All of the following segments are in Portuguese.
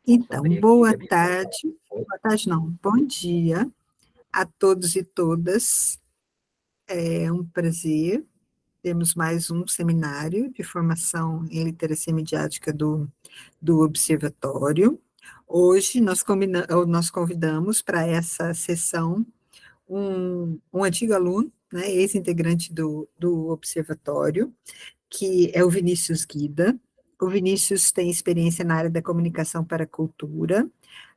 Posso Então, abrir aqui, boa Gabi? tarde. Boa tarde, não. Bom dia a todos e todas. É um prazer. Temos mais um seminário de formação em literacia midiática do Observatório. Hoje nós convidamos para essa sessão um antigo aluno, né, ex-integrante do Observatório, que é o Vinícius Guida. O Vinícius tem experiência na área da comunicação para a cultura,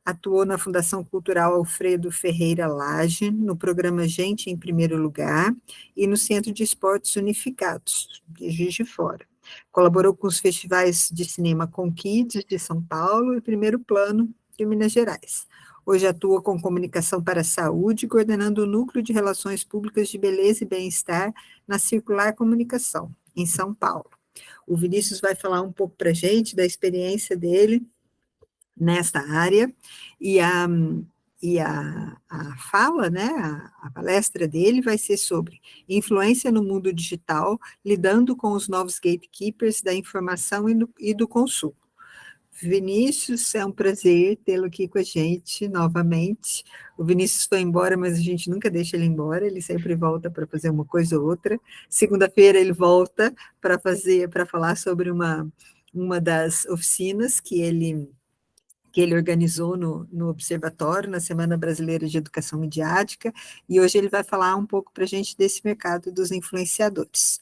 atuou na Fundação Cultural Alfredo Ferreira Lage, no programa Gente em Primeiro Lugar e no Centro de Esportes Unificados, de Juiz de Fora. Colaborou com os festivais de cinema Conquides, de São Paulo, e Primeiro Plano, de Minas Gerais. Hoje atua com comunicação para a saúde, coordenando o Núcleo de Relações Públicas de Beleza e Bem-Estar na Circular Comunicação, em São Paulo. O Vinícius vai falar um pouco para a gente da experiência dele nesta área, e a fala, né, a palestra dele vai ser sobre influência no mundo digital, lidando com os novos gatekeepers da informação e do consumo. Vinícius, é um prazer tê-lo aqui com a gente novamente. O Vinícius foi embora, mas a gente nunca deixa ele embora, ele sempre volta para fazer uma coisa ou outra. Segunda-feira ele volta para falar sobre uma das oficinas que ele organizou no Observatório, na Semana Brasileira de Educação Midiática, e hoje ele vai falar um pouco para a gente desse mercado dos influenciadores.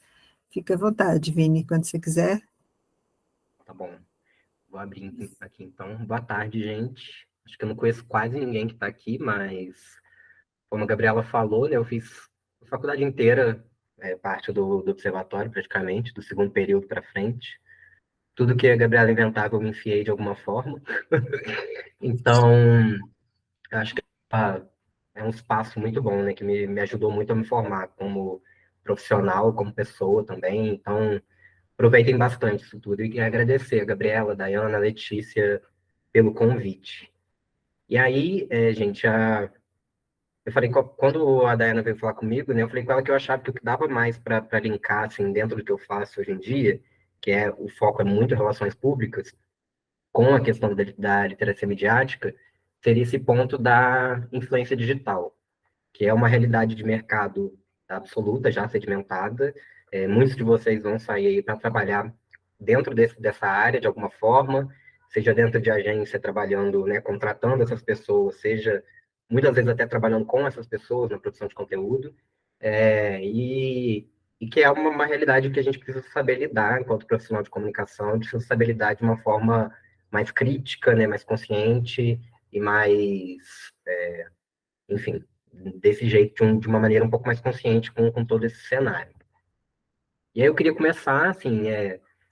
Fica à vontade, Vini, quando você quiser. Tá bom. Vou abrir aqui, então. Boa tarde, gente. Acho que eu não conheço quase ninguém que está aqui, mas, como a Gabriela falou, né, eu fiz a faculdade inteira, parte do observatório, praticamente, do segundo período para frente. Tudo que a Gabriela inventava, eu me enfiei de alguma forma. Então, acho que é um espaço muito bom, né, que me ajudou muito a me formar como profissional, como pessoa também. Então, aproveitem bastante isso tudo e agradecer a Gabriela, a Dayana, a Letícia pelo convite. E aí, gente, eu falei, quando a Dayana veio falar comigo, né, eu falei com ela que eu achava que o que dava mais para linkar, assim, dentro do que eu faço hoje em dia, que é o foco é muito em relações públicas, com a questão da literacia midiática, seria esse ponto da influência digital, que é uma realidade de mercado absoluta, já sedimentada. Muitos de vocês vão sair para trabalhar dentro dessa área de alguma forma, seja dentro de agência trabalhando, né, contratando essas pessoas, seja muitas vezes até trabalhando com essas pessoas na produção de conteúdo, e que é uma realidade que a gente precisa saber lidar enquanto profissional de comunicação, precisa saber lidar de uma forma mais crítica, né, mais consciente e mais, enfim, desse jeito, de uma maneira um pouco mais consciente com todo esse cenário. E aí eu queria começar, assim,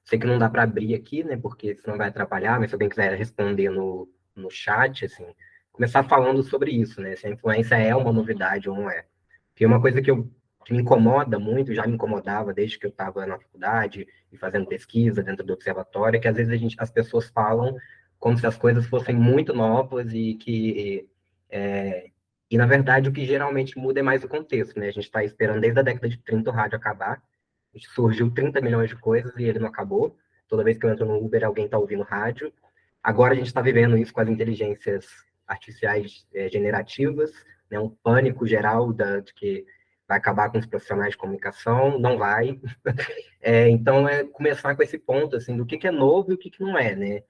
sei que não dá para abrir aqui, né, porque senão vai atrapalhar, mas se alguém quiser responder no chat, assim, começar falando sobre isso, né, se a influência é uma novidade ou não é. Porque uma coisa que me incomoda muito, já me incomodava desde que eu estava na faculdade e fazendo pesquisa dentro do observatório, é que às vezes as pessoas falam como se as coisas fossem muito novas e na verdade, o que geralmente muda é mais o contexto, né? A gente está esperando desde a década de 30 o rádio acabar, surgiu 30 milhões de coisas e ele não acabou. Toda vez que eu entro no Uber, alguém está ouvindo rádio. Agora a gente está vivendo isso com as inteligências artificiais generativas, né? Um pânico geral de que vai acabar com os profissionais de comunicação, não vai. Então, começar com esse ponto, assim, do que é novo e o que não é, né?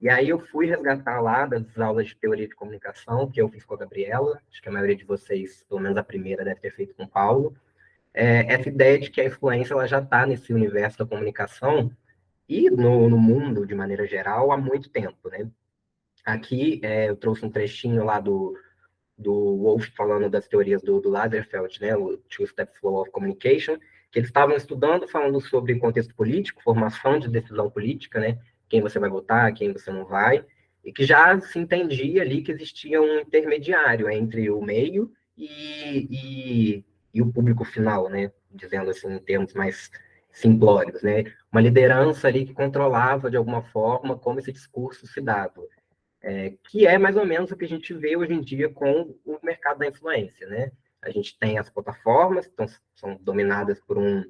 E aí eu fui resgatar lá das aulas de teoria de comunicação, que eu fiz com a Gabriela, acho que a maioria de vocês, pelo menos a primeira, deve ter feito com o Paulo, essa ideia de que a influência ela já está nesse universo da comunicação e no mundo, de maneira geral, há muito tempo, né? Aqui eu trouxe um trechinho lá do Wolff falando das teorias do Lagerfeld, né, o Two-Step Flow of Communication, que eles estavam estudando, falando sobre contexto político, formação de decisão política, né, quem você vai votar, quem você não vai, e que já se entendia ali que existia um intermediário entre o meio e o público final, né, dizendo assim em termos mais simplórios, né, uma liderança ali que controlava de alguma forma como esse discurso se dava, que é mais ou menos o que a gente vê hoje em dia com o mercado da influência, né? A gente tem as plataformas, que são dominadas por um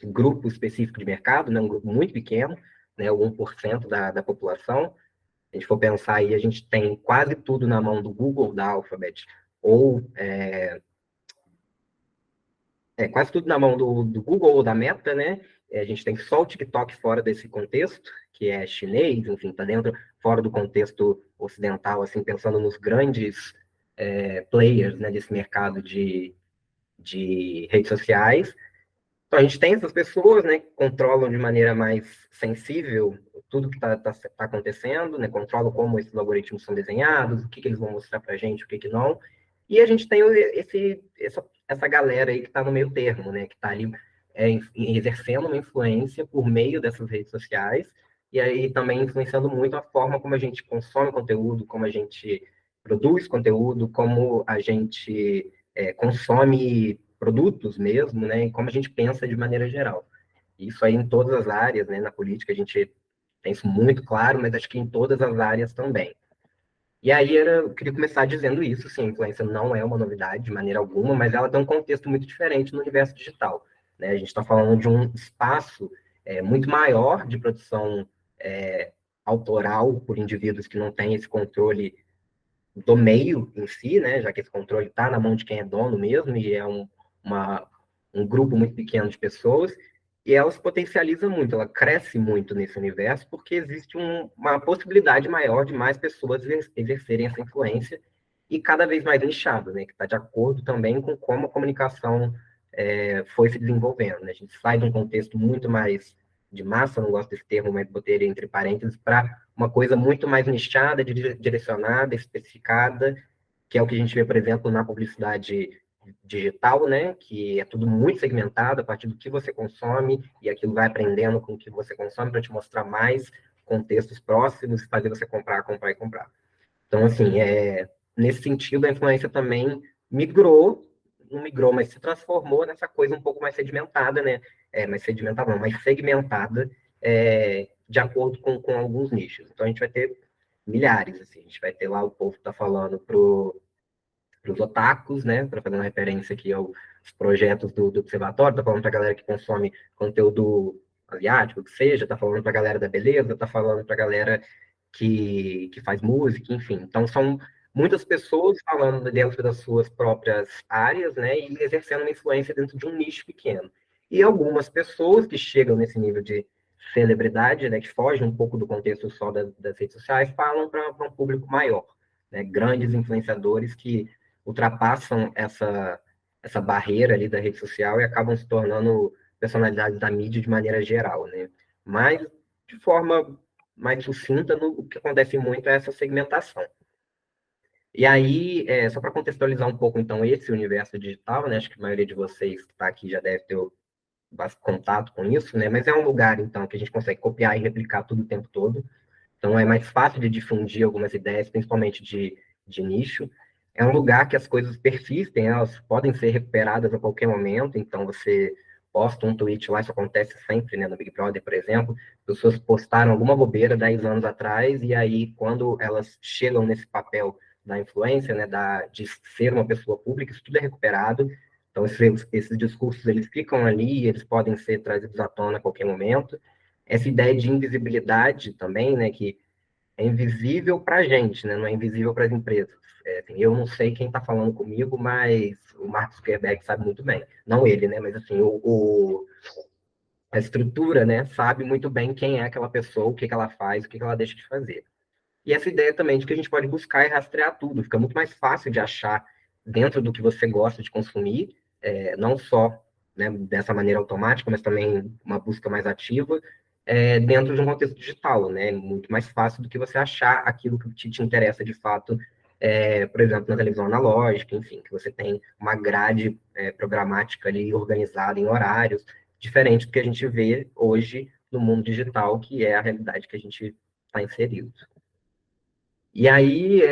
grupo específico de mercado, né? Um grupo muito pequeno, né? O 1% da população, a gente for pensar aí, a gente tem quase tudo na mão do Google, da Alphabet, ou quase tudo na mão do Google ou da Meta, né? A gente tem só o TikTok fora desse contexto, que é chinês, enfim, está dentro, fora do contexto ocidental, assim, pensando nos grandes players, né, desse mercado de redes sociais. Então, a gente tem essas pessoas, né, que controlam de maneira mais sensível tudo que está acontecendo, né, controlam como esses algoritmos são desenhados, o que eles vão mostrar para a gente, o que não. E a gente tem essa galera aí que está no meio termo, né, que está ali exercendo uma influência por meio dessas redes sociais, e aí também influenciando muito a forma como a gente consome conteúdo, como a gente produz conteúdo, como a gente consome produtos mesmo, né, e como a gente pensa de maneira geral. Isso aí em todas as áreas, né, na política a gente tem isso muito claro, mas acho que em todas as áreas também. E aí eu queria começar dizendo isso, sim, a influência não é uma novidade de maneira alguma, mas ela tem um contexto muito diferente no universo digital, né? A gente está falando de um espaço muito maior de produção autoral por indivíduos que não têm esse controle do meio em si, né, já que esse controle está na mão de quem é dono mesmo, e é uma, um grupo muito pequeno de pessoas, e ela se potencializa muito, ela cresce muito nesse universo, porque existe uma possibilidade maior de mais pessoas exercerem essa influência, e cada vez mais nichado, né, que está de acordo também com como a comunicação foi se desenvolvendo. Né? A gente sai de um contexto muito mais de massa, não gosto desse termo, mas botei ele entre parênteses, para uma coisa muito mais nichada, direcionada, especificada, que é o que a gente vê, por exemplo, na publicidade digital, né, que é tudo muito segmentado a partir do que você consome, e aquilo vai aprendendo com o que você consome para te mostrar mais contextos próximos, fazer você comprar, comprar e comprar. Então, assim, nesse sentido, a influência também migrou, não migrou, mas se transformou nessa coisa um pouco mais sedimentada, né? Mais sedimentada não, mais segmentada, de acordo com alguns nichos. Então, a gente vai ter milhares, assim, a gente vai ter lá o povo que está falando para os otakus, né? Para fazer uma referência aqui aos projetos do Observatório, está falando para a galera que consome conteúdo asiático, que seja, está falando para a galera da beleza, está falando para a galera que faz música, enfim. Então, são muitas pessoas falando dentro das suas próprias áreas, né, e exercendo uma influência dentro de um nicho pequeno. E algumas pessoas que chegam nesse nível de celebridade, né, que fogem um pouco do contexto só das redes sociais, falam para um público maior, né, grandes influenciadores que ultrapassam essa barreira ali da rede social e acabam se tornando personalidades da mídia de maneira geral, né? Mas, de forma mais sucinta, o que acontece muito é essa segmentação. E aí, só para contextualizar um pouco, então, esse universo digital, né, acho que a maioria de vocês que está aqui já deve ter contato com isso, né, mas é um lugar, então, que a gente consegue copiar e replicar tudo o tempo todo. Então, é mais fácil de difundir algumas ideias, principalmente de nicho. É um lugar que as coisas persistem, elas podem ser recuperadas a qualquer momento. Então, você posta um tweet lá, isso acontece sempre, né? No Big Brother, por exemplo, pessoas postaram alguma bobeira 10 anos atrás, e aí, quando elas chegam nesse papel da influência, né, de ser uma pessoa pública, isso tudo é recuperado. Então, esses discursos, eles ficam ali, eles podem ser trazidos à tona a qualquer momento. Essa ideia de invisibilidade também, né, que é invisível para a gente, né, não é invisível para as empresas. Assim, eu não sei quem está falando comigo, mas o Mark Zuckerberg sabe muito bem. Não ele, né, mas assim, a estrutura, né, sabe muito bem quem é aquela pessoa, o que, que ela faz, o que, que ela deixa de fazer. E essa ideia também de que a gente pode buscar e rastrear tudo, fica muito mais fácil de achar dentro do que você gosta de consumir, não só, né, dessa maneira automática, mas também uma busca mais ativa, dentro de um contexto digital, né, muito mais fácil do que você achar aquilo que te interessa de fato, por exemplo, na televisão analógica, enfim, que você tem uma grade programática ali organizada em horários, diferente do que a gente vê hoje no mundo digital, que é a realidade que a gente está inserido. E aí,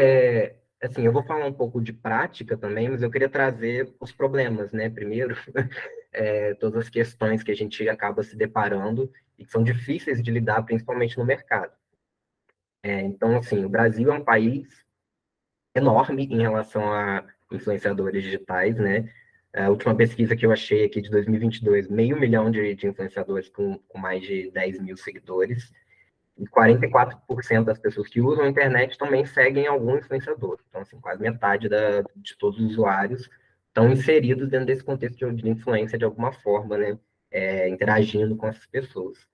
assim, eu vou falar um pouco de prática também, mas eu queria trazer os problemas, né? Primeiro, todas as questões que a gente acaba se deparando e que são difíceis de lidar, principalmente no mercado. Então, assim, o Brasil é um país enorme em relação a influenciadores digitais, né? A última pesquisa que eu achei aqui de 2022, 500 mil de influenciadores com mais de 10 mil seguidores. E 44% das pessoas que usam a internet também seguem algum influenciador. Então, assim, quase metade de todos os usuários estão inseridos dentro desse contexto de influência de alguma forma, né? Interagindo com essas pessoas.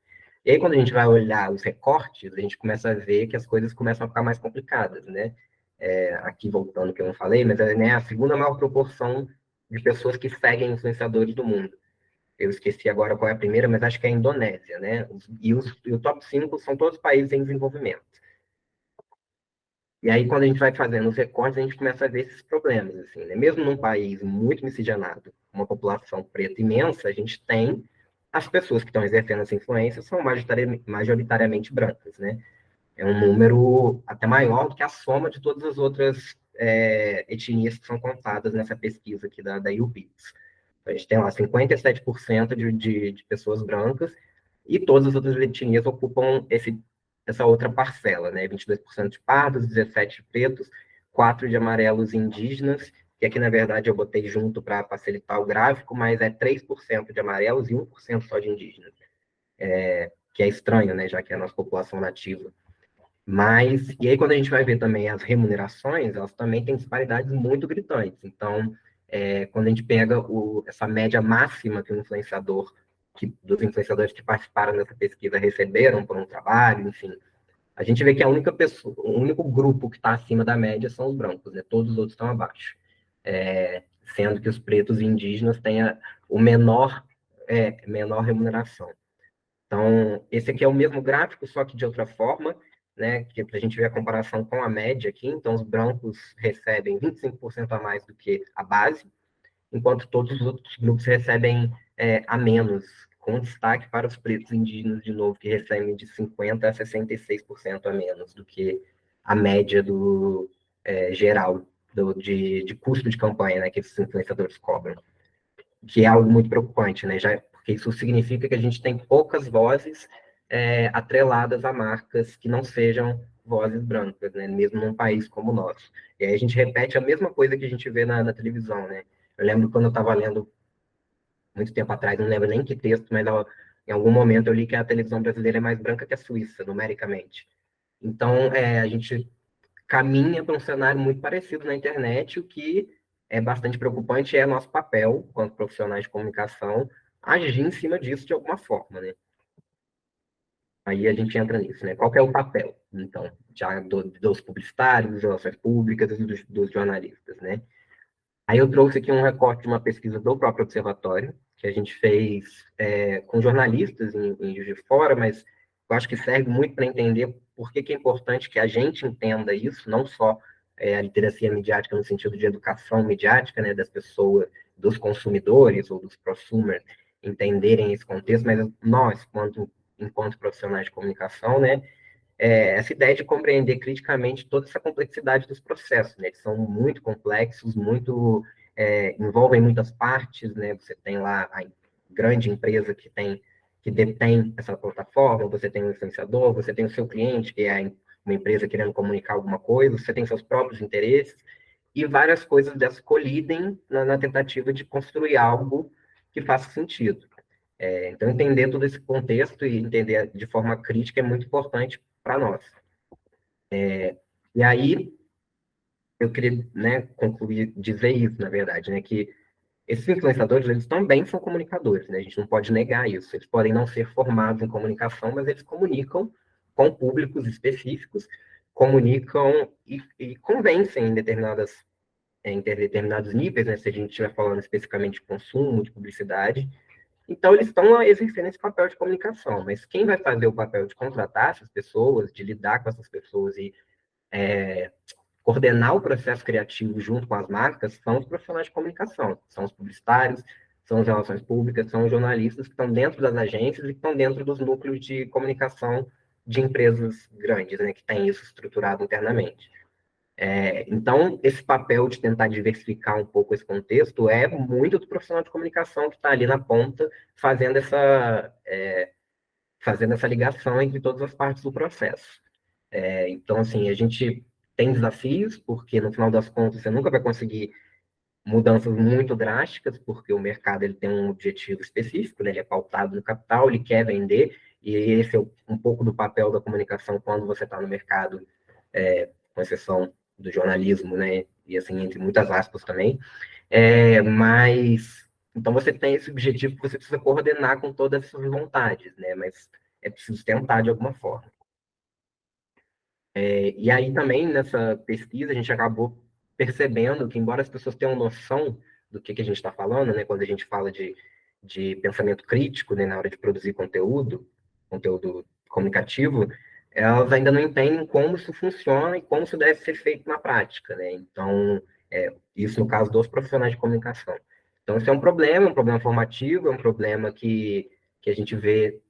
E aí, quando a gente vai olhar os recortes, a gente começa a ver que as coisas começam a ficar mais complicadas, né? Aqui, voltando ao que eu não falei, mas é, né, a segunda maior proporção de pessoas que seguem influenciadores do mundo. Eu esqueci agora qual é a primeira, mas acho que é a Indonésia, né? E o top 5 são todos países em desenvolvimento. E aí, quando a gente vai fazendo os recortes, a gente começa a ver esses problemas, assim, né? Mesmo num país muito miscigenado, com uma população preta imensa, a gente tem as pessoas que estão exercendo essa influência são majoritariamente brancas, né? É um número até maior do que a soma de todas as outras etnias que são contadas nessa pesquisa aqui da UBITS. A gente tem lá 57% de pessoas brancas e todas as outras etnias ocupam essa outra parcela, né? 22% de pardos, 17% de pretos, 4% de amarelos indígenas, que aqui, na verdade, eu botei junto para facilitar o gráfico, mas é 3% de amarelos e 1% só de indígenas. Que é estranho, né? Já que é a nossa população nativa. Mas, e aí quando a gente vai ver também as remunerações, elas também têm disparidades muito gritantes. Então, quando a gente pega essa média máxima que o influenciador, dos influenciadores que participaram dessa pesquisa receberam por um trabalho, enfim, a gente vê que a única pessoa, o único grupo que está acima da média são os brancos, né? Todos os outros estão abaixo. Sendo que os pretos e indígenas têm o menor remuneração. Então, esse aqui é o mesmo gráfico, só que de outra forma, né, que para a gente ver a comparação com a média aqui, então os brancos recebem 25% a mais do que a base, enquanto todos os outros grupos recebem a menos, com destaque para os pretos indígenas, de novo, que recebem de 50% a 66% a menos do que a média do geral de custo de campanha, né, que esses influenciadores cobram, que é algo muito preocupante, né, porque isso significa que a gente tem poucas vozes atreladas a marcas que não sejam vozes brancas, né, mesmo num país como o nosso. E aí a gente repete a mesma coisa que a gente vê na televisão, né. Eu lembro quando eu estava lendo, muito tempo atrás, não lembro nem que texto, mas em algum momento eu li que a televisão brasileira é mais branca que a suíça, numericamente. Então, a gente caminha para um cenário muito parecido na internet, o que é bastante preocupante é nosso papel, quanto profissionais de comunicação, agir em cima disso de alguma forma, né? Aí a gente entra nisso, né? Qual que é o papel, então, já dos publicitários, das relações públicas e dos jornalistas, né? Aí eu trouxe aqui um recorte de uma pesquisa do próprio observatório, que a gente fez com jornalistas em Juiz de Fora, mas eu acho que serve muito para entender por que é importante que a gente entenda isso, não só a literacia midiática no sentido de educação midiática, né, das pessoas, dos consumidores ou dos prosumers entenderem esse contexto, mas nós, enquanto profissionais de comunicação, né, essa ideia de compreender criticamente toda essa complexidade dos processos, né, que são muito complexos, envolvem muitas partes, né, você tem lá a grande empresa que detém essa plataforma, você tem o influenciador, você tem o seu cliente, que é uma empresa querendo comunicar alguma coisa, você tem seus próprios interesses, e várias coisas dessas colidem na tentativa de construir algo que faça sentido. Então, entender todo esse contexto e entender de forma crítica é muito importante para nós. E aí, eu queria, né, concluir, dizer isso, na verdade, né, que esses influenciadores, eles também são comunicadores, né, a gente não pode negar isso. Eles podem não ser formados em comunicação, mas eles comunicam com públicos específicos, comunicam e convencem em determinados níveis, né, se a gente estiver falando especificamente de consumo, de publicidade. Então, eles estão exercendo esse papel de comunicação, mas quem vai fazer o papel de contratar essas pessoas, de lidar com essas pessoas e coordenar o processo criativo junto com as marcas são os profissionais de comunicação, são os publicitários, são as relações públicas, são os jornalistas que estão dentro das agências e que estão dentro dos núcleos de comunicação de empresas grandes, né, que têm isso estruturado internamente. Então, esse papel de tentar diversificar um pouco esse contexto é muito do profissional de comunicação que está ali na ponta, fazendo essa ligação entre todas as partes do processo. Então, assim, a gente tem desafios, porque no final das contas você nunca vai conseguir mudanças muito drásticas, porque o mercado ele tem um objetivo específico, né? Ele é pautado no capital, ele quer vender, e esse é um pouco do papel da comunicação quando você está no mercado, com exceção do jornalismo, né, e assim, entre muitas aspas também, mas, então você tem esse objetivo que você precisa coordenar com todas essas vontades, né, mas é preciso tentar de alguma forma. E aí também, nessa pesquisa, a gente acabou percebendo que, embora as pessoas tenham noção do que a gente está falando, né, quando a gente fala de pensamento crítico, né, na hora de produzir conteúdo comunicativo, elas ainda não entendem como isso funciona e como isso deve ser feito na prática, né? Então, isso no caso dos profissionais de comunicação. Então, isso é um problema formativo, é um problema que a gente vê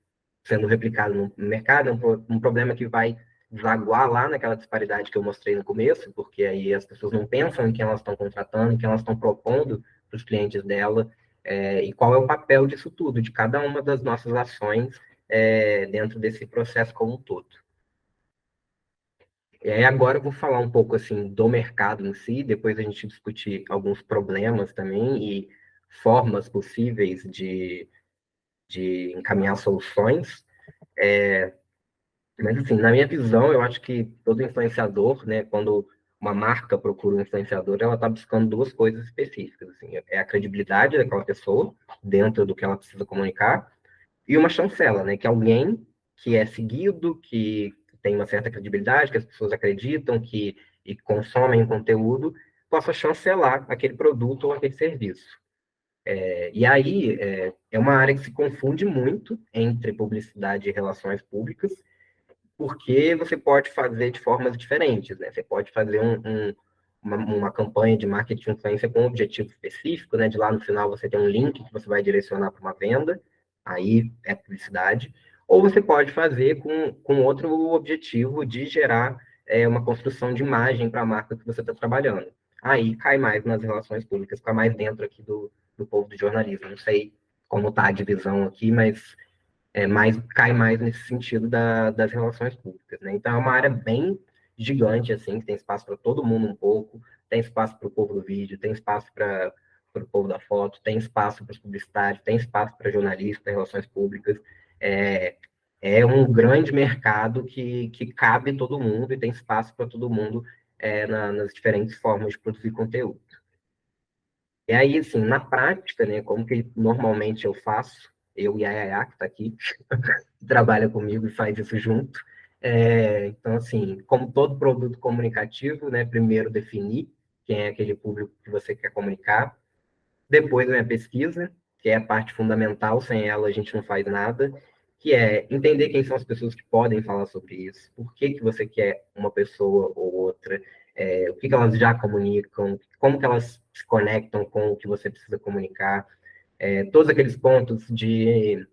sendo replicado no mercado, é um problema que vai desaguar lá naquela disparidade que eu mostrei no começo, porque aí as pessoas não pensam em quem elas estão contratando, em quem elas estão propondo para os clientes dela, e qual é o papel disso tudo, de cada uma das nossas ações dentro desse processo como um todo. E aí agora eu vou falar um pouco assim do mercado em si, depois a gente discutir alguns problemas também e formas possíveis de encaminhar soluções. Mas, assim, na minha visão, eu acho que todo influenciador, né, quando uma marca procura um influenciador, ela está buscando duas coisas específicas, assim, é a credibilidade daquela pessoa, dentro do que ela precisa comunicar, e uma chancela, né, que é alguém que é seguido, que tem uma certa credibilidade, que as pessoas acreditam, que e consomem o conteúdo, possa chancelar aquele produto ou aquele serviço. E aí, é uma área que se confunde muito entre publicidade e relações públicas, porque você pode fazer de formas diferentes, né? Você pode fazer uma campanha de marketing influência com um objetivo específico, né? De lá no final você tem um link que você vai direcionar para uma venda, aí é publicidade. Ou você pode fazer com outro objetivo de gerar uma construção de imagem para a marca que você está trabalhando. Aí cai mais nas relações públicas, fica mais dentro aqui do povo do jornalismo. Não sei como está a divisão aqui, mas cai mais nesse sentido das relações públicas, né? Então é uma área bem gigante, assim, que tem espaço para todo mundo um pouco, tem espaço para o povo do vídeo, tem espaço para o povo da foto, tem espaço para os publicitários, tem espaço para jornalistas, relações públicas. É, é um grande mercado que cabe todo mundo e tem espaço para todo mundo nas diferentes formas de produzir conteúdo. E aí, assim, na prática, né, como que normalmente eu faço, eu e a Yaya, que está aqui, trabalha comigo e faz isso junto. Então, assim, como todo produto comunicativo, né, primeiro definir quem é aquele público que você quer comunicar, depois vem a pesquisa, que é a parte fundamental, sem ela a gente não faz nada, que é entender quem são as pessoas que podem falar sobre isso, por que, que você quer uma pessoa ou outra, o que, que elas já comunicam, como que elas se conectam com o que você precisa comunicar, todos aqueles pontos de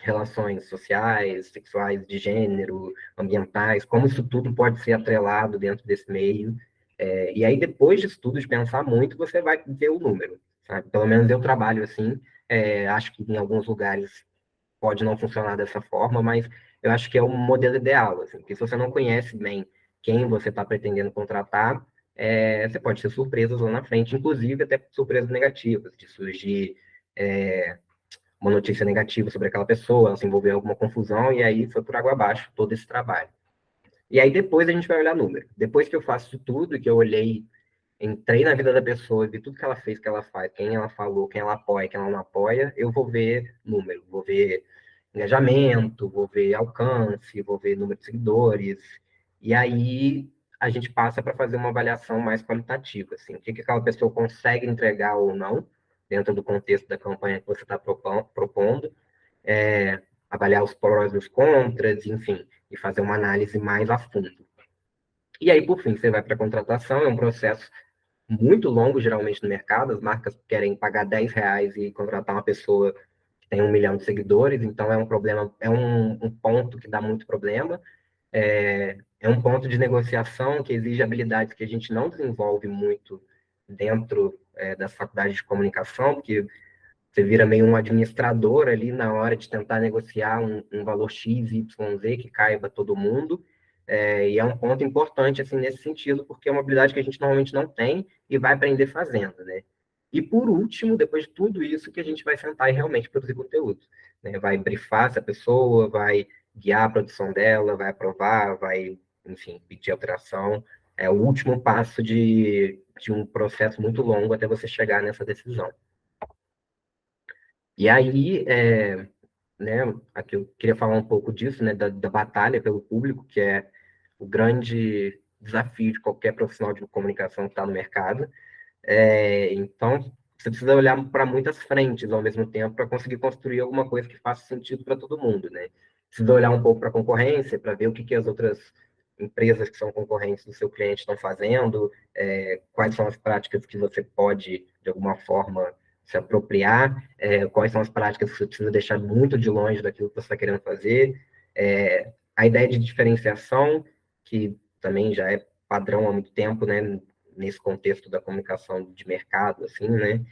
relações sociais, sexuais, de gênero, ambientais, como isso tudo pode ser atrelado dentro desse meio. E aí, depois disso tudo, de pensar muito, você vai ver o número, sabe? Pelo menos eu trabalho assim, acho que em alguns lugares pode não funcionar dessa forma, mas eu acho que é o modelo ideal, assim, porque se você não conhece bem quem você está pretendendo contratar, você pode ter surpresas lá na frente, inclusive até surpresas negativas, de surgir uma notícia negativa sobre aquela pessoa, ela se envolveu em alguma confusão, e aí foi por água abaixo todo esse trabalho. E aí depois a gente vai olhar número. Depois que eu faço isso tudo, que eu olhei, entrei na vida da pessoa, vi tudo que ela fez, que ela faz, quem ela falou, quem ela apoia, quem ela não apoia, eu vou ver número, vou ver engajamento, vou ver alcance, vou ver número de seguidores, e aí a gente passa para fazer uma avaliação mais qualitativa, assim, o que aquela pessoa consegue entregar ou não, dentro do contexto da campanha que você está propondo, avaliar os prós e os contras, enfim, e fazer uma análise mais a fundo. E aí, por fim, você vai para a contratação, é um processo muito longo, geralmente, no mercado, as marcas querem pagar R$ 10 e contratar uma pessoa que tem 1 milhão de seguidores, então é um problema, é um ponto que dá muito problema, é um ponto de negociação que exige habilidades que a gente não desenvolve muito dentro das faculdades de comunicação, porque você vira meio um administrador ali na hora de tentar negociar um valor X, Y, Z que caiba todo mundo. E é um ponto importante, assim, nesse sentido, porque é uma habilidade que a gente normalmente não tem e vai aprender fazendo, né? E, por último, depois de tudo isso, que a gente vai sentar e realmente produzir conteúdo, né? Vai brifar essa pessoa, vai guiar a produção dela, vai aprovar, vai, enfim, pedir alteração. É o último passo de um processo muito longo até você chegar nessa decisão. E aí, né, aqui eu queria falar um pouco disso, né, da batalha pelo público, que é o grande desafio de qualquer profissional de comunicação que está no mercado. Então, você precisa olhar para muitas frentes ao mesmo tempo para conseguir construir alguma coisa que faça sentido para todo mundo, né? Precisa olhar um pouco para a concorrência, para ver o que as outras empresas que são concorrentes do seu cliente estão fazendo, quais são as práticas que você pode, de alguma forma, se apropriar, quais são as práticas que você precisa deixar muito de longe daquilo que você está querendo fazer. A ideia de diferenciação, que também já é padrão há muito tempo, né? Nesse contexto da comunicação de mercado, assim, né?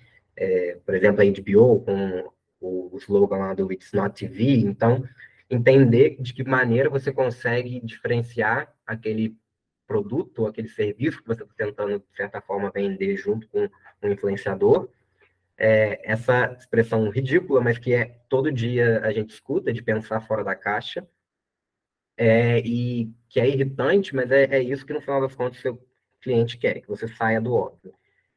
Por exemplo, a HBO com o slogan lá do It's Not TV. Então, entender de que maneira você consegue diferenciar aquele produto, aquele serviço que você está tentando, de certa forma, vender junto com um influenciador. Essa expressão ridícula, mas que todo dia a gente escuta, de pensar fora da caixa, e que é irritante, mas é isso que, no final das contas, o seu cliente quer, que você saia do óbvio.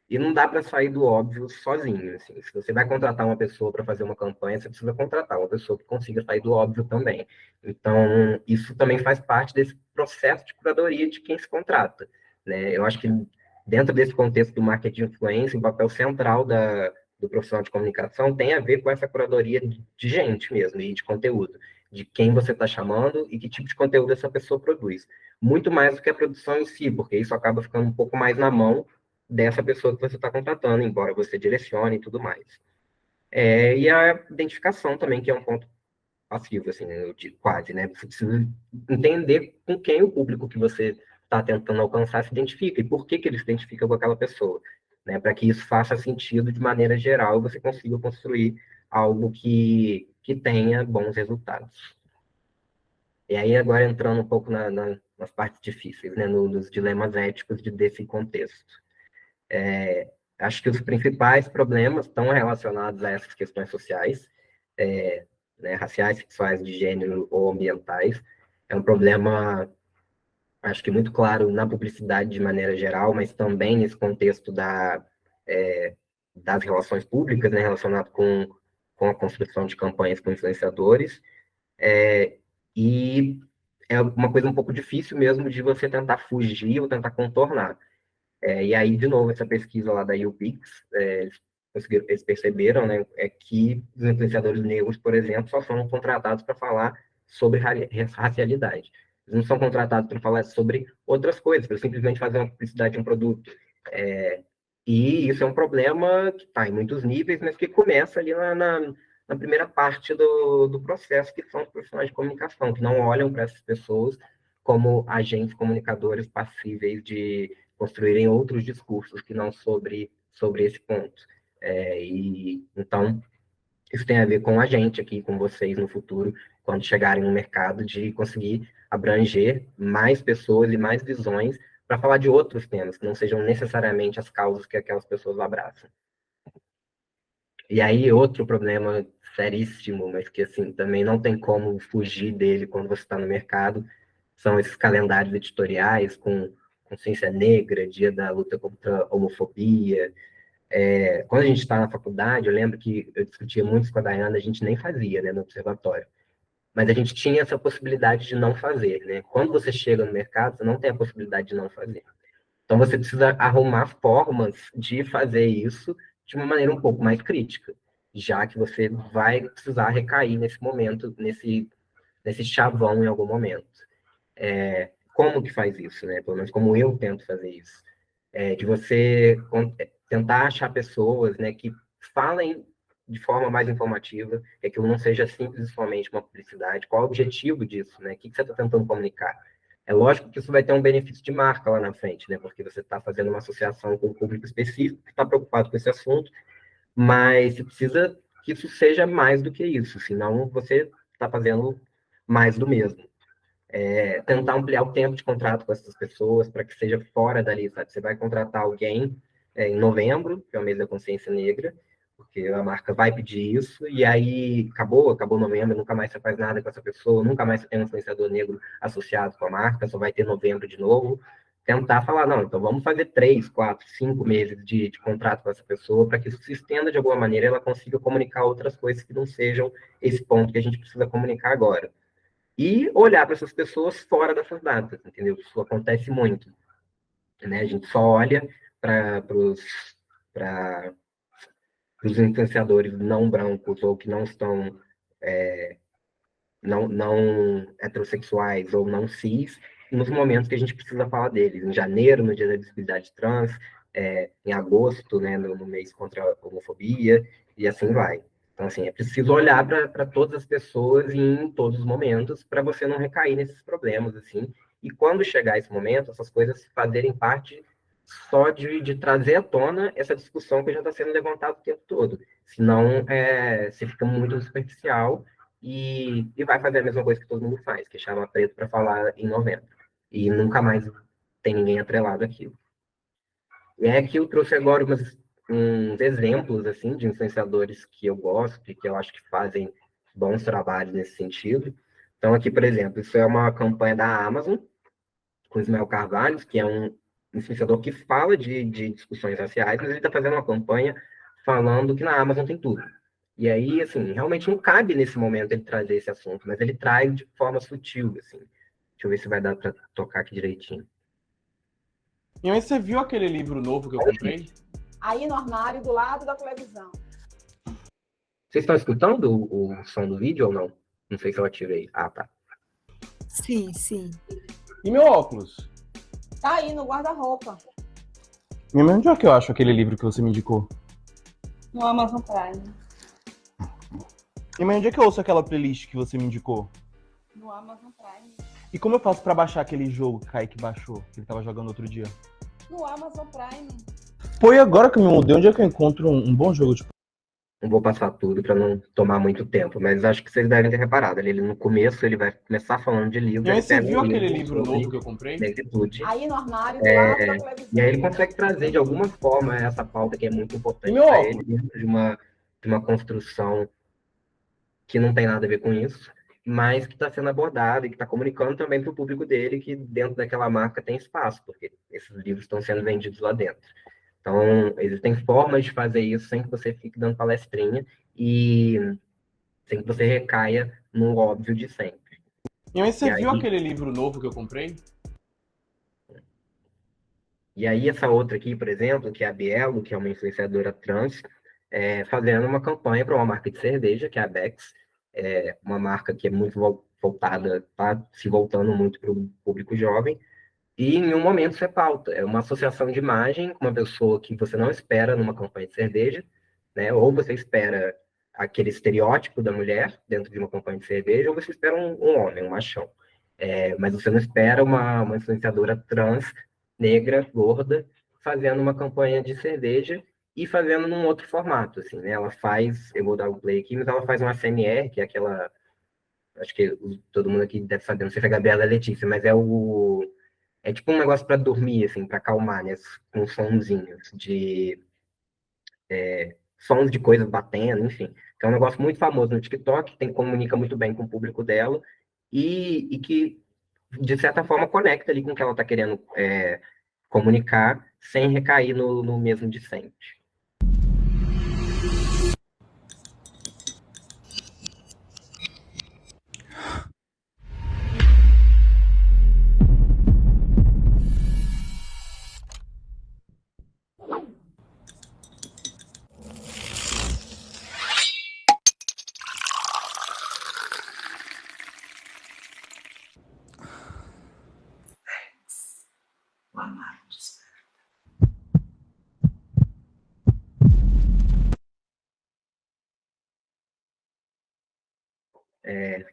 E não dá para sair do óbvio sozinho. Assim. Se você vai contratar uma pessoa para fazer uma campanha, você precisa contratar uma pessoa que consiga sair do óbvio também. Então, isso também faz parte desse processo de curadoria de quem se contrata. Né? Eu acho que dentro desse contexto do marketing de influência, o papel central do profissional de comunicação tem a ver com essa curadoria de gente mesmo, e de conteúdo, de quem você está chamando e que tipo de conteúdo essa pessoa produz. Muito mais do que a produção em si, porque isso acaba ficando um pouco mais na mão dessa pessoa que você está contratando, embora você direcione e tudo mais. E a identificação também, que é um ponto passivo, assim, eu digo, quase, né? Você precisa entender com quem o público que você está tentando alcançar se identifica e por que ele se identifica com aquela pessoa, né? Para que isso faça sentido de maneira geral e você consiga construir algo que tenha bons resultados. E aí, agora entrando um pouco nas partes difíceis, né? Nos dilemas éticos desse contexto. Acho que os principais problemas estão relacionados a essas questões sociais, né, raciais, sexuais, de gênero ou ambientais. É um problema, acho que muito claro na publicidade de maneira geral, mas também nesse contexto das relações públicas, né, relacionado com a construção de campanhas com influenciadores. E é uma coisa um pouco difícil mesmo de você tentar fugir ou tentar contornar. E aí, de novo, essa pesquisa lá da YouPix, eles perceberam, né, que os influenciadores negros, por exemplo, só são contratados para falar sobre racialidade. Eles não são contratados para falar sobre outras coisas, para simplesmente fazer uma publicidade de um produto. E isso é um problema que está em muitos níveis, mas que começa ali na primeira parte do processo, que são os profissionais de comunicação, que não olham para essas pessoas como agentes comunicadores passíveis de construírem outros discursos que não sobre esse ponto. Então, isso tem a ver com a gente aqui, com vocês no futuro, quando chegarem no mercado, de conseguir abranger mais pessoas e mais visões para falar de outros temas, que não sejam necessariamente as causas que aquelas pessoas abraçam. E aí, outro problema seríssimo, mas que assim também não tem como fugir dele quando você está no mercado, são esses calendários editoriais com consciência negra, dia da luta contra a homofobia. Quando a gente está na faculdade, eu lembro que eu discutia muito com a Dayana, a gente nem fazia, né, no observatório. Mas a gente tinha essa possibilidade de não fazer, né? Quando você chega no mercado, você não tem a possibilidade de não fazer. Então, você precisa arrumar formas de fazer isso de uma maneira um pouco mais crítica, já que você vai precisar recair nesse momento, nesse chavão em algum momento. Como que faz isso, né? Pelo menos como eu tento fazer isso. De você tentar achar pessoas, né, que falem de forma mais informativa, que aquilo não seja simples e somente uma publicidade. Qual é o objetivo disso, né? O que você está tentando comunicar? É lógico que isso vai ter um benefício de marca lá na frente, né? Porque você está fazendo uma associação com um público específico que está preocupado com esse assunto, mas você precisa que isso seja mais do que isso, senão você está fazendo mais do mesmo. Tentar ampliar o tempo de contrato com essas pessoas para que seja fora dali, sabe? Você vai contratar alguém, em novembro, que é o mês da consciência negra, porque a marca vai pedir isso, e aí acabou novembro, nunca mais você faz nada com essa pessoa, nunca mais você tem um influenciador negro associado com a marca, só vai ter novembro de novo. Tentar falar, não, então vamos fazer 3, 4, 5 meses de contrato com essa pessoa, para que isso se estenda de alguma maneira e ela consiga comunicar outras coisas que não sejam esse ponto que a gente precisa comunicar agora. E olhar para essas pessoas fora dessas datas, entendeu? Isso acontece muito, né? A gente só olha para os influenciadores não brancos ou que não estão não heterossexuais ou não cis, nos momentos que a gente precisa falar deles. Em janeiro, no dia da visibilidade trans, em agosto, né, no mês contra a homofobia, e assim vai. Então, assim, é preciso olhar para todas as pessoas em todos os momentos para você não recair nesses problemas, assim. E quando chegar esse momento, essas coisas fazerem parte só de trazer à tona essa discussão que já está sendo levantada o tempo todo. Senão, você fica muito superficial e vai fazer a mesma coisa que todo mundo faz, que é chamar preto para falar em novembro. E nunca mais tem ninguém atrelado àquilo. E é que eu trouxe agora uns exemplos assim de influenciadores que eu gosto e que eu acho que fazem bons trabalhos nesse sentido. Então, aqui, por exemplo, isso é uma campanha da Amazon, com Ismael Carvalho, que é um influenciador que fala de discussões raciais, mas ele está fazendo uma campanha falando que na Amazon tem tudo. E aí, assim, realmente não cabe nesse momento ele trazer esse assunto, mas ele traz de forma sutil, assim. Deixa eu ver se vai dar para tocar aqui direitinho. E aí você viu aquele livro novo que eu comprei? Aí no armário, do lado da televisão. Vocês estão escutando o som do vídeo ou não? Não sei se eu ativei. Ah, tá. Sim, sim. E meu óculos? Tá aí no guarda-roupa, Minha mãe, onde é que eu acho aquele livro que você me indicou? no Amazon Prime. E mãe, onde é que eu ouço aquela playlist que você me indicou? No Amazon Prime. E como eu faço pra baixar aquele jogo que Kaique baixou, que ele tava jogando outro dia? No Amazon Prime. Pô, e agora que eu me mudei, onde é que eu encontro um bom jogo? Tipo, Não vou passar tudo para não tomar muito tempo, mas acho que vocês devem ter reparado. Ali no começo ele vai começar falando de livro, e aí ele você pega viu um aquele livro livro sobre novo que eu comprei? negritude. Aí no armário, do lado da televisão. E aí ele consegue trazer de alguma forma essa pauta que é muito importante E meu para óculos? ele, dentro de uma construção que não tem nada a ver com isso, mas que está sendo abordada e que está comunicando também para o público dele que dentro daquela marca tem espaço, porque esses livros estão sendo vendidos lá dentro. Então, existem formas de fazer isso sem que você fique dando palestrinha e sem que você recaia no óbvio de sempre. E aí você E viu aí- aquele livro novo que eu comprei? E aí, essa outra aqui, por exemplo, que é a Bielo, que é uma influenciadora trans, fazendo uma campanha para uma marca de cerveja, que é a Bex, uma marca que é muito voltada, está se voltando muito para o público jovem, e em um momento você pauta. É uma associação de imagem com uma pessoa que você não espera numa campanha de cerveja, né? Ou você espera aquele estereótipo da mulher dentro de uma campanha de cerveja, ou você espera um homem, um machão. Mas você não espera uma influenciadora trans, negra, gorda, fazendo uma campanha de cerveja e fazendo num outro formato, assim, né? Ela faz, eu vou dar o play aqui, mas ela faz um ASMR, que é aquela, acho que todo mundo aqui deve saber, não sei se é a Gabriela ou a Letícia, mas é tipo um negócio para dormir, assim, para acalmar, né? Com sonzinhos sons de coisas batendo, enfim. Que é um negócio muito famoso no TikTok, tem comunica muito bem com o público dela e que, de certa forma, conecta ali com o que ela está querendo comunicar, sem recair no mesmo de sempre.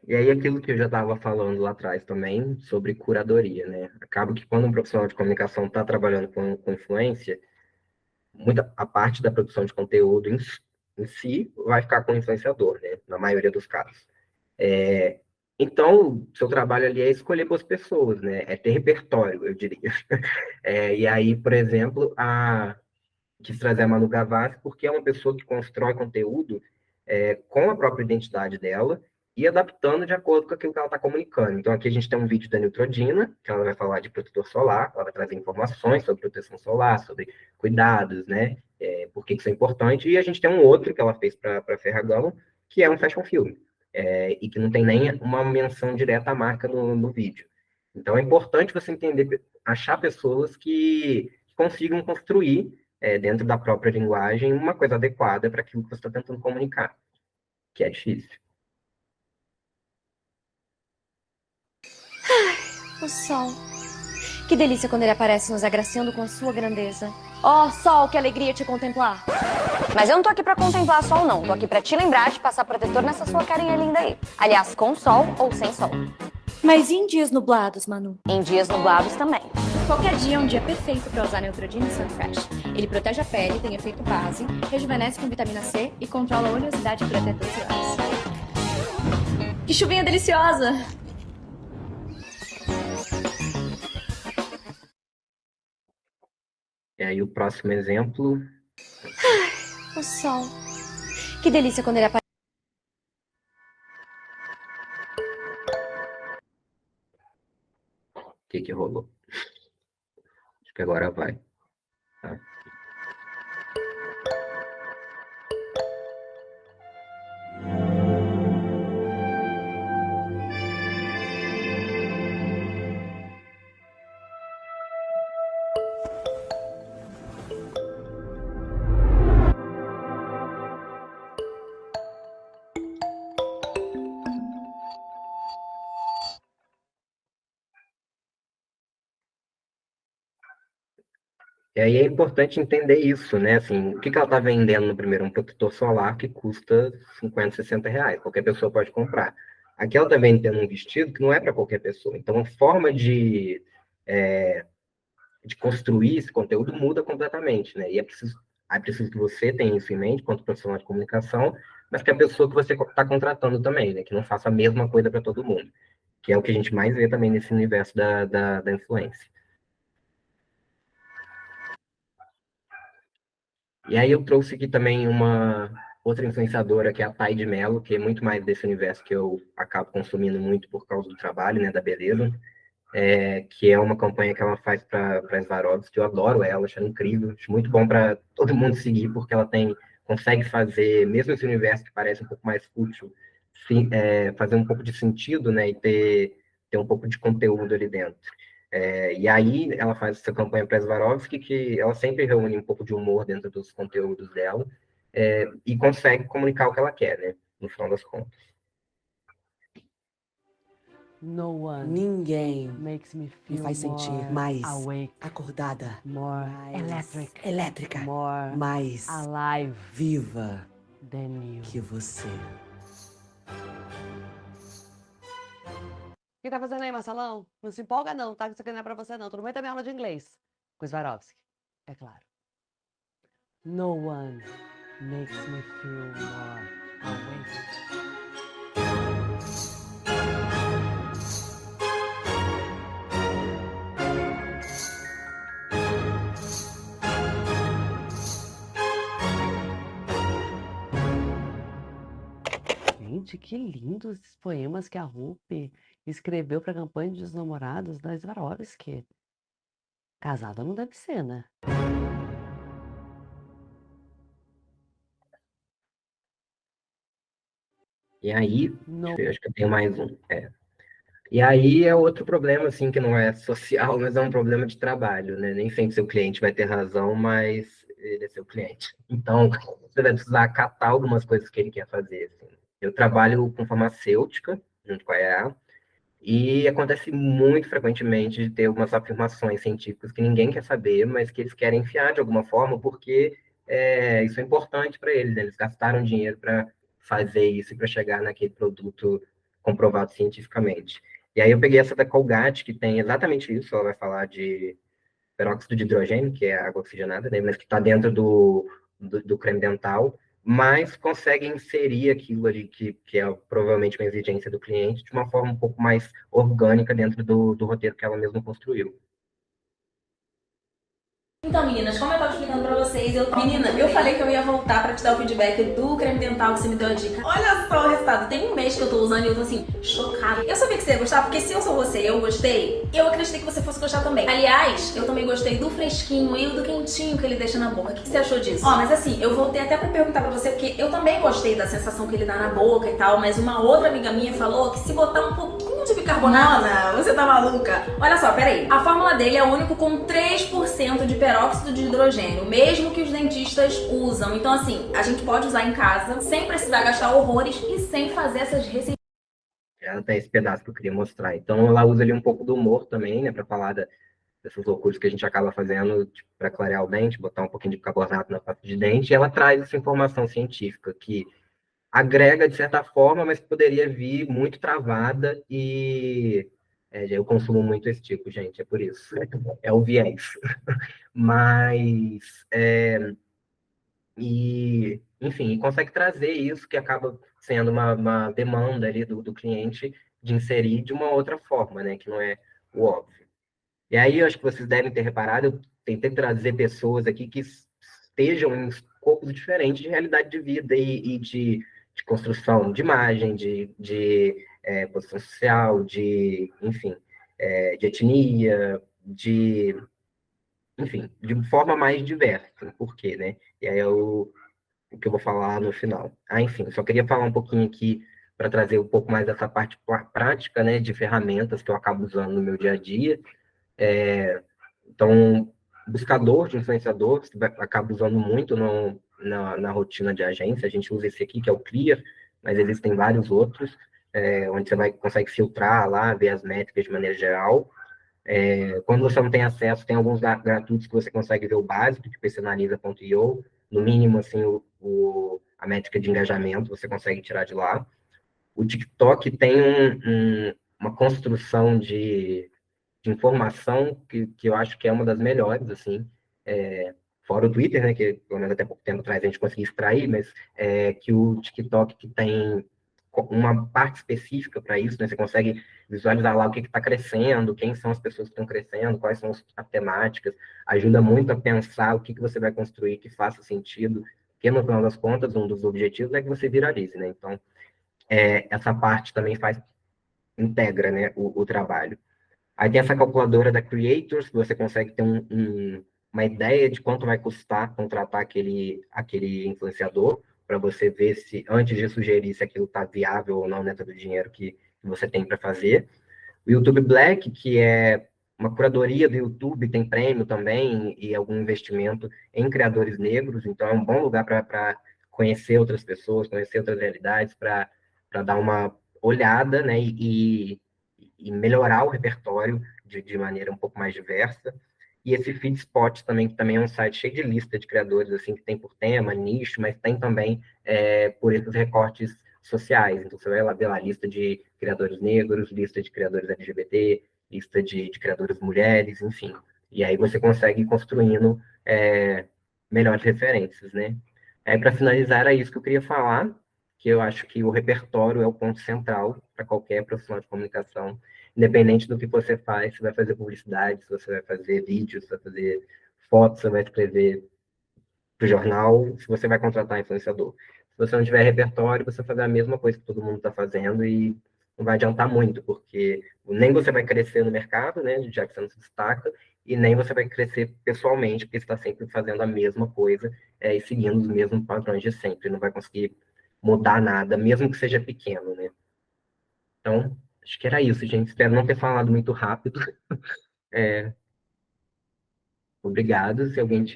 E aí, aquilo que eu já estava falando lá atrás também, sobre curadoria, né? Acaba que quando um profissional de comunicação está trabalhando com influência, muita a parte da produção de conteúdo em si vai ficar com o influenciador, né? Na maioria dos casos. Então, seu trabalho ali é escolher boas pessoas, né? É ter repertório, eu diria. E aí, por exemplo, quis trazer a Manu Gavassi porque é uma pessoa que constrói conteúdo com a própria identidade dela e adaptando de acordo com aquilo que ela está comunicando. Então, aqui a gente tem um vídeo da Neutrodina, que ela vai falar de protetor solar, ela vai trazer informações sobre proteção solar, sobre cuidados, né? Por que isso é importante. E a gente tem um outro que ela fez para a Ferragamo, que é um fashion film, e que não tem nem uma menção direta à marca no vídeo. Então, é importante você entender, achar pessoas que consigam construir, dentro da própria linguagem, uma coisa adequada para aquilo que você está tentando comunicar, que é difícil. O sol. Que delícia quando ele aparece nos agraciando com sua grandeza. Oh, sol, que alegria te contemplar. Mas eu não tô aqui pra contemplar sol, não. Tô aqui pra te lembrar de passar protetor nessa sua carinha linda aí. Aliás, com sol ou sem sol. Mas e em dias nublados, Manu? Em dias nublados também. Qualquer dia é um dia perfeito para usar Neutrogena Sunfresh. Ele protege a pele, tem efeito base, rejuvenesce com vitamina C e controla a oleosidade por até 12 horas. Que chuvinha deliciosa! E aí o próximo exemplo... O sol. Que delícia quando ele aparece. O que rolou? Acho que agora vai. Tá? E aí é importante entender isso, né? Assim, o que ela está vendendo no primeiro? Um protetor solar que custa 50, 60 reais. Qualquer pessoa pode comprar. Aqui ela está vendendo um vestido que não é para qualquer pessoa. Então, a forma de construir esse conteúdo muda completamente, né? E é preciso que você tenha isso em mente, quanto profissional de comunicação, mas que a pessoa que você está contratando também, né? Que não faça a mesma coisa para todo mundo. Que é o que a gente mais vê também nesse universo da influência. E aí eu trouxe aqui também uma outra influenciadora, que é a Thay de Mello, que é muito mais desse universo que eu acabo consumindo muito por causa do trabalho, né, da beleza, que é uma campanha que ela faz para Swarovski, que eu adoro ela, acho ela incrível, acho muito bom para todo mundo seguir, porque ela consegue fazer, mesmo esse universo que parece um pouco mais fútil, fazer um pouco de sentido, né, e ter um pouco de conteúdo ali dentro. E aí ela faz essa campanha para Swarovski, que ela sempre reúne um pouco de humor dentro dos conteúdos dela, e consegue comunicar o que ela quer, né? No final das contas. Ninguém me faz sentir mais acordada, mais elétrica, mais viva que você. O que tá fazendo aí, Marcelão? Não se empolga não, tá? Isso aqui não é pra você não. Tu não vai ter minha aula de inglês. Com Swarovski, é claro. No one makes me feel more awake. Gente, que lindos esses poemas que a Rupi escreveu para a campanha dos namorados da Swarovski. Casada não deve ser, né? E aí, deixa eu ver, acho que eu tenho mais um. E aí é outro problema, assim, que não é social, mas é um problema de trabalho, né? Nem sempre seu cliente vai ter razão, mas ele é seu cliente. Então, você vai precisar acatar algumas coisas que ele quer fazer, assim. Eu trabalho com farmacêutica, junto com a EA, e acontece muito frequentemente de ter algumas afirmações científicas que ninguém quer saber, mas que eles querem enfiar de alguma forma, porque isso é importante para eles, né? Eles gastaram dinheiro para fazer isso e para chegar naquele produto comprovado cientificamente. E aí eu peguei essa da Colgate, que tem exatamente isso, ela vai falar de peróxido de hidrogênio, que é água oxigenada, né? Mas que está dentro do creme dental, mas consegue inserir aquilo ali que é provavelmente uma exigência do cliente de uma forma um pouco mais orgânica dentro do roteiro que ela mesma construiu. Então, meninas, como eu tava explicando pra vocês, Menina, eu falei que eu ia voltar pra te dar o feedback do creme dental que você me deu a dica. Olha só o resultado. Tem um mês que eu tô usando e eu tô assim, chocada. Eu sabia que você ia gostar, porque se eu sou você e eu gostei, eu acreditei que você fosse gostar também. Aliás, eu também gostei do fresquinho e do quentinho que ele deixa na boca. O que você achou disso? Ó, mas assim, eu voltei até pra perguntar pra você, porque eu também gostei da sensação que ele dá na boca e tal, mas uma outra amiga minha falou que se botar um pouquinho de bicarbonato, você tá maluca? Olha só, peraí. A fórmula dele é o único com 3% de peróxido de hidrogênio, mesmo que os dentistas usam. Então, assim, a gente pode usar em casa, sem precisar gastar horrores e sem fazer essas receitas. Até esse pedaço que eu queria mostrar. Então, ela usa ali um pouco do humor também, né, para falar dessas loucuras que a gente acaba fazendo tipo, para clarear o dente, botar um pouquinho de bicarbonato na pasta de dente, e ela traz essa informação científica que agrega de certa forma, mas poderia vir muito travada e eu consumo muito esse tipo, gente, é por isso. É o viés. Mas, enfim, consegue trazer isso que acaba sendo uma demanda ali do cliente de inserir de uma outra forma, né, que não é o óbvio. E aí, eu acho que vocês devem ter reparado, eu tentei trazer pessoas aqui que estejam em escopos diferentes de realidade de vida e de construção de imagem, de posição social, enfim, de etnia, enfim, de forma mais diversa. Por quê, né? E aí o que eu vou falar no final. Enfim, só queria falar um pouquinho aqui para trazer um pouco mais dessa parte prática, né, de ferramentas que eu acabo usando no meu dia a dia. Então, buscador de influenciador, você acaba usando muito na rotina de agência. A gente usa esse aqui, que é o Clear, mas existem vários outros, onde você consegue filtrar lá, ver as métricas de maneira geral. Quando você não tem acesso, tem alguns gratuitos que você consegue ver o básico, tipo personaliza.io, no mínimo, assim, a métrica de engajamento você consegue tirar de lá. O TikTok tem uma construção de informação que eu acho que é uma das melhores, assim, fora o Twitter, né, que pelo menos até pouco tempo atrás a gente conseguia extrair, mas que o TikTok que tem uma parte específica para isso, né, você consegue visualizar lá o que está crescendo, quem são as pessoas que estão crescendo, quais são as temáticas, ajuda muito a pensar o que você vai construir que faça sentido, porque no final das contas, um dos objetivos é que você viralize, né, então essa parte também integra, né, o trabalho. Aí tem essa calculadora da Creators, que você consegue ter uma ideia de quanto vai custar contratar aquele influenciador, para você ver se, antes de sugerir se aquilo está viável ou não dentro do dinheiro que você tem para fazer. O YouTube Black, que é uma curadoria do YouTube, tem prêmio também e algum investimento em criadores negros, então é um bom lugar para conhecer outras pessoas, conhecer outras realidades, para dar uma olhada, né, e melhorar o repertório de maneira um pouco mais diversa. E esse Feedspot também, que também é um site cheio de lista de criadores, assim, que tem por tema, nicho, mas tem também por esses recortes sociais. Então, você vai lá ver lá a lista de criadores negros, lista de criadores LGBT, lista de criadores mulheres, enfim. E aí você consegue ir construindo melhores referências, né? Para finalizar, era isso que eu queria falar, que eu acho que o repertório é o ponto central para qualquer profissional de comunicação, independente do que você faz, se vai fazer publicidade, se você vai fazer vídeo, se vai fazer foto, se vai escrever para o jornal, se você vai contratar influenciador. Se você não tiver repertório, você vai fazer a mesma coisa que todo mundo está fazendo e não vai adiantar muito, porque nem você vai crescer no mercado, né, já que você não se destaca, e nem você vai crescer pessoalmente, porque você está sempre fazendo a mesma coisa e seguindo os mesmos padrões de sempre. Não vai conseguir mudar nada, mesmo que seja pequeno, né? Então, acho que era isso, gente. Espero não ter falado muito rápido. Obrigado.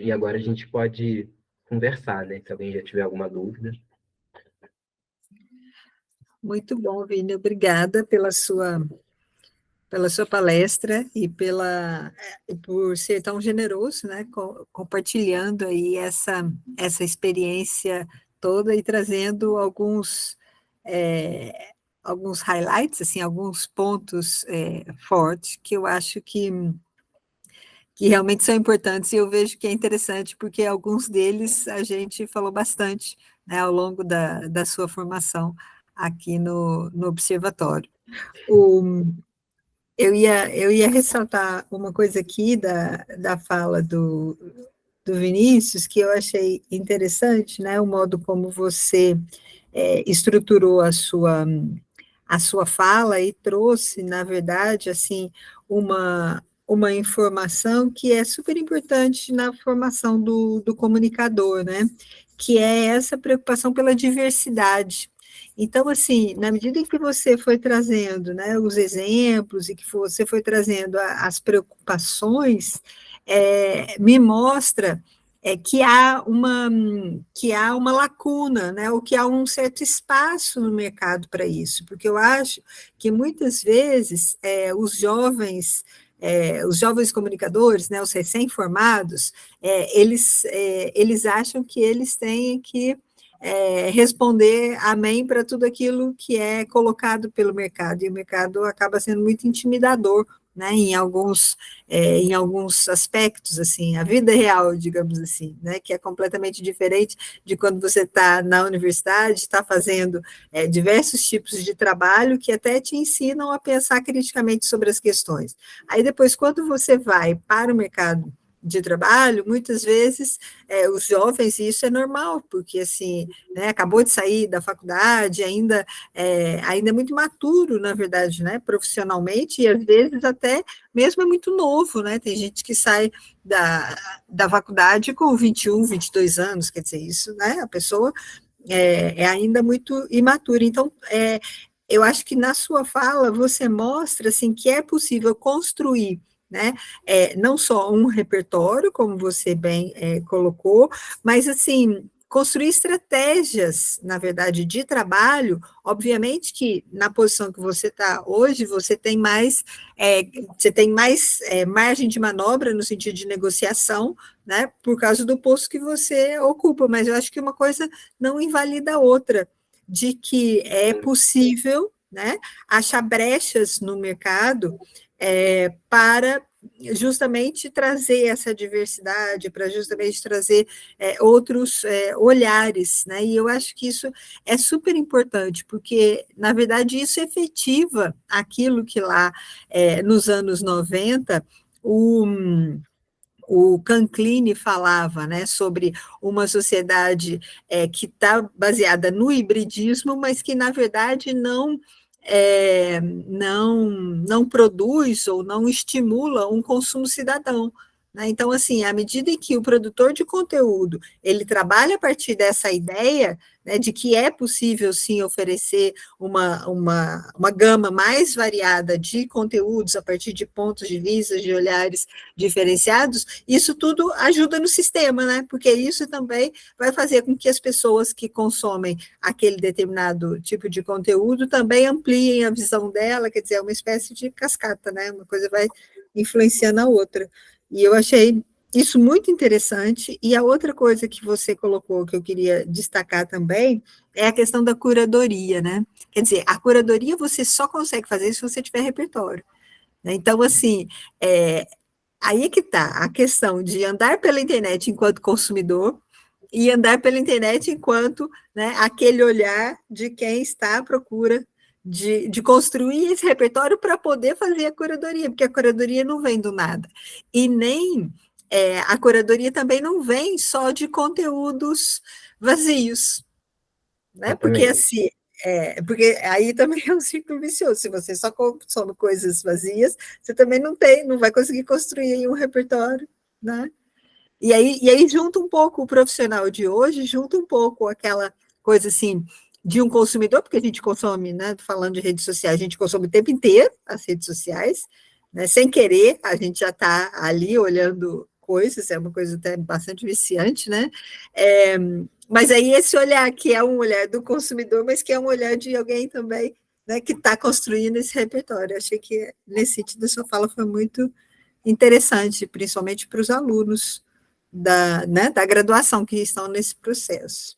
E agora a gente pode conversar, né? Se alguém já tiver alguma dúvida. Muito bom, Vini. Obrigada pela sua palestra e por ser tão generoso, né, compartilhando aí essa experiência toda e trazendo alguns highlights, assim, alguns pontos fortes que eu acho que realmente são importantes e eu vejo que é interessante porque alguns deles a gente falou bastante, né, ao longo da sua formação aqui no observatório. Eu ia ressaltar uma coisa aqui da fala do Vinícius, que eu achei interessante, né, o modo como você estruturou a sua fala e trouxe, na verdade, assim, uma informação que é super importante na formação do comunicador, né? Que é essa preocupação pela diversidade. Então, assim, na medida em que você foi trazendo, né, os exemplos e que você foi trazendo as preocupações, me mostra que há uma lacuna, né, ou que há um certo espaço no mercado para isso, porque eu acho que muitas vezes os jovens comunicadores, né, os recém-formados, eles acham que eles têm que responder amém para tudo aquilo que é colocado pelo mercado, e o mercado acaba sendo muito intimidador, né, em alguns aspectos, assim, a vida real, digamos assim, né, que é completamente diferente de quando você está na universidade, está fazendo diversos tipos de trabalho que até te ensinam a pensar criticamente sobre as questões. Aí depois, quando você vai para o mercado de trabalho, muitas vezes os jovens, e isso é normal, porque assim, né, acabou de sair da faculdade, ainda é muito maturo, na verdade, né, profissionalmente, e às vezes até mesmo é muito novo, né, tem gente que sai da faculdade com 21, 22 anos, quer dizer, isso, né, a pessoa é ainda muito imatura, então, eu acho que na sua fala você mostra, assim, que é possível construir, né, não só um repertório, como você bem colocou, mas, assim, construir estratégias, na verdade, de trabalho. Obviamente que na posição que você está hoje, você tem mais margem de manobra no sentido de negociação, né, por causa do posto que você ocupa, mas eu acho que uma coisa não invalida a outra, de que é possível, né, achar brechas no mercado para justamente trazer essa diversidade, para justamente trazer outros olhares, né? E eu acho que isso é super importante, porque, na verdade, isso efetiva aquilo que lá nos anos 90, o Canclini falava, né, sobre uma sociedade que está baseada no hibridismo, mas que, na verdade, não produz ou não estimula um consumo cidadão, né? Então, assim, à medida em que o produtor de conteúdo ele trabalha a partir dessa ideia, né, de que é possível, sim, oferecer uma gama mais variada de conteúdos a partir de pontos de vista, de olhares diferenciados, isso tudo ajuda no sistema, né? Porque isso também vai fazer com que as pessoas que consomem aquele determinado tipo de conteúdo também ampliem a visão dela, quer dizer, é uma espécie de cascata, né? Uma coisa vai influenciando a outra. E eu achei isso muito interessante. E a outra coisa que você colocou, que eu queria destacar também, é a questão da curadoria, né? Quer dizer, a curadoria você só consegue fazer se você tiver repertório, né? Então, assim, aí é que está a questão de andar pela internet enquanto consumidor e andar pela internet enquanto, né, aquele olhar de quem está à procura de construir esse repertório para poder fazer a curadoria, porque a curadoria não vem do nada. E nem a curadoria também não vem só de conteúdos vazios, né? Porque assim, porque aí também é um ciclo vicioso. Se você só consome coisas vazias, você também não vai conseguir construir um repertório, né? E aí junta um pouco o profissional de hoje, junta um pouco aquela coisa assim de um consumidor, porque a gente consome, né? Falando de redes sociais, a gente consome o tempo inteiro as redes sociais, né? Sem querer, a gente já está ali olhando coisas, é uma coisa até bastante viciante, né? Mas aí esse olhar que é um olhar do consumidor, mas que é um olhar de alguém também, né, que está construindo esse repertório. Eu achei que nesse sentido a sua fala foi muito interessante, principalmente para os alunos da graduação que estão nesse processo.